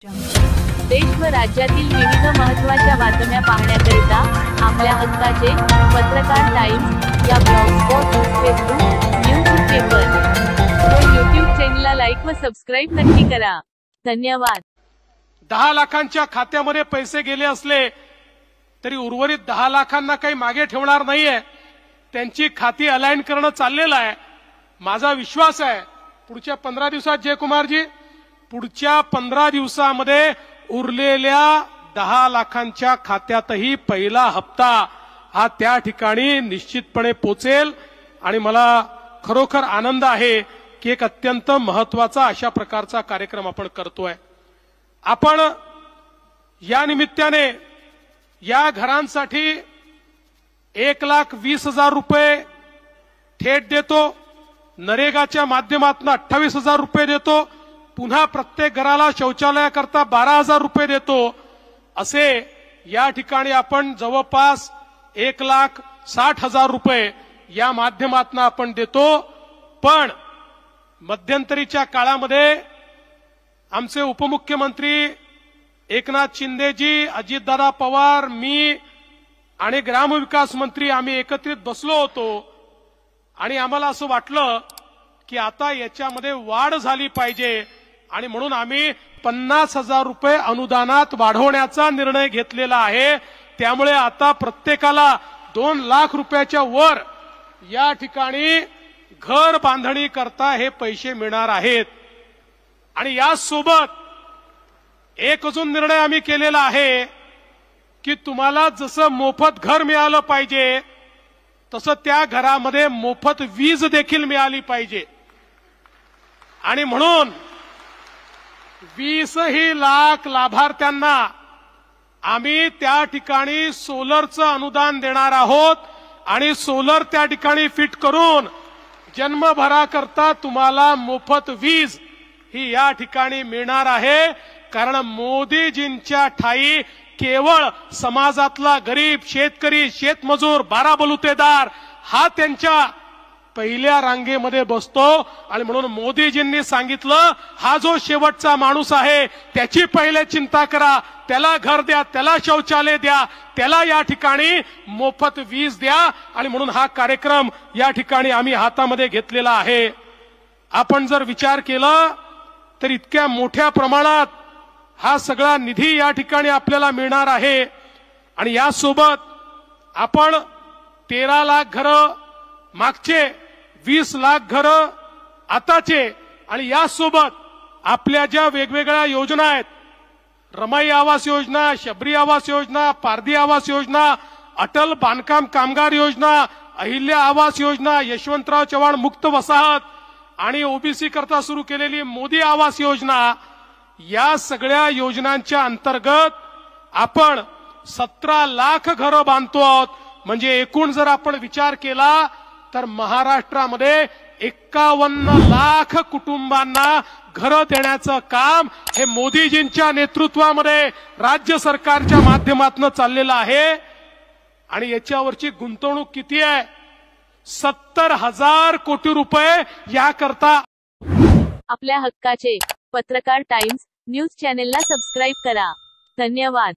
देश व राज्यातील विविध महत्त्वाच्या बातम्या पाहण्याकरिता आपल्या हक्काचे पत्रकार टाइम्स या ब्लॉगस्पॉट, फेसबुक, न्यूज पेपर व यूट्यूब चॅनलला लाईक व सबस्क्राईब नक्की करा। धन्यवाद। 10 लाखांच्या खात्यामध्ये पैसे गेले असले तरी उर्वरित 10 लाखांना काही मागे ठेवणार नाहीये। त्यांची खाती अलाइन करणं चाललेलं आहे। माझा विश्वास आहे पुढच्या 15 दिवसात जयकुमारजी, पुढच्या 15 दिवसामध्ये उरलेल्या 10 लाखांच्या खात्यातही पहिला हप्ता हा त्या ठिकाणी निश्चितपणे पोचेल आणि मला खरोखर आनंद आहे की एक अत्यंत महत्त्वाचा अशा प्रकारचा कार्यक्रम आपण करतोय। आपण या निमित्ताने या घरांसाठी 1,20,000 रुपये थेट देतो, नरेगाच्या माध्यमातून 28,000 रुपये देतो, पुन्हा प्रत्येक घराला शौचालयाकरता 12,000 रुपये देतो। असे या ठिकाणी आपण जवळपास 1,60,000 रुपये या माध्यमातून आपण देतो। पण मध्यंतरीच्या काळामध्ये आमचे उपमुख्यमंत्री एकनाथ शिंदेजी, अजितदादा पवार, मी आणि ग्रामविकास मंत्री आम्ही एकत्रित बसलो होतो आणि आम्हाला असं वाटलं की आता याच्यामध्ये वाढ झाली पाहिजे आणि म्हणून आम्ही 50,000 रुपये अनुदानात वाढवण्याचा निर्णय घेतलेला आहे। त्यामुळे आता प्रत्येकाला 2 लाख रुपयाच्या वर या ठिकाणी घर बांधणी करता हे पैसे मिळणार आहेत। आणि यासोबत एक अजून निर्णय आम्ही केलेला आहे की तुम्हाला जसं मोफत घर मिळालं पाहिजे तसं त्या घरामध्ये मोफत वीज देखील मिळाली पाहिजे। आणि म्हणून 20 लाख लाभार्थ्यांना आम्ही त्या ठिकाणी सोलरचं अनुदान देणार आहोत आणि सोलर त्या ठिकाणी फिट करून जन्मभराकरता तुम्हाला मोफत वीज ही या ठिकाणी मिळणार आहे। कारण मोदीजींच्या ठाई केवळ समाजातला गरीब, शेतकरी, शेतमजूर, बाराबलुतेदार हा त्यांच्या पहिल्या रांगेमध्ये बसतो आणि म्हणून मोदीजींनी सांगितलं हा जो शेवटचा माणूस आहे त्याची पहिले चिंता करा, त्याला घर द्या, त्याला शौचालय द्या, त्याला या ठिकाणी मोफत वीज द्या। आणि म्हणून हा कार्यक्रम या ठिकाणी आम्ही हातामध्ये घेतलेला आहे। आपण जर विचार केला तर इतक्या मोठ्या प्रमाणात हा सगळा निधी या ठिकाणी आपल्याला मिळणार आहे आणि यासोबत आपण 13 लाख घरं, मागचे 20 लाख घरं आताचे, आणि यासोबत आपल्या ज्या वेगवेगळ्या योजना आहेत, रमाई आवास योजना, शबरी आवास योजना, पारधी आवास योजना, अटल बांधकाम कामगार योजना, अहिल्या आवास योजना, यशवंतराव चव्हाण मुक्त वसाहत आणि ओबीसी करता सुरू केलेली मोदी आवास योजना, या सगळ्या योजनांच्या अंतर्गत आपण 17 लाख घरं बांधतो आहोत। म्हणजे एकूण जर आपण विचार केला तर महाराष्ट्रामध्ये 51 लाख कुटुंबांना घरं देण्याचं काम हे मोदीजींच्या नेतृत्वामध्ये राज्य सरकारच्या माध्यमातून चाललेलं आहे। आणि याच्यावरची गुंतवणूक किती आहे? 70,000 कोटी रुपये याकरता। आपल्या हक्काचे पत्रकार टाइम्स न्यूज चॅनलला सबस्क्राईब करा। धन्यवाद।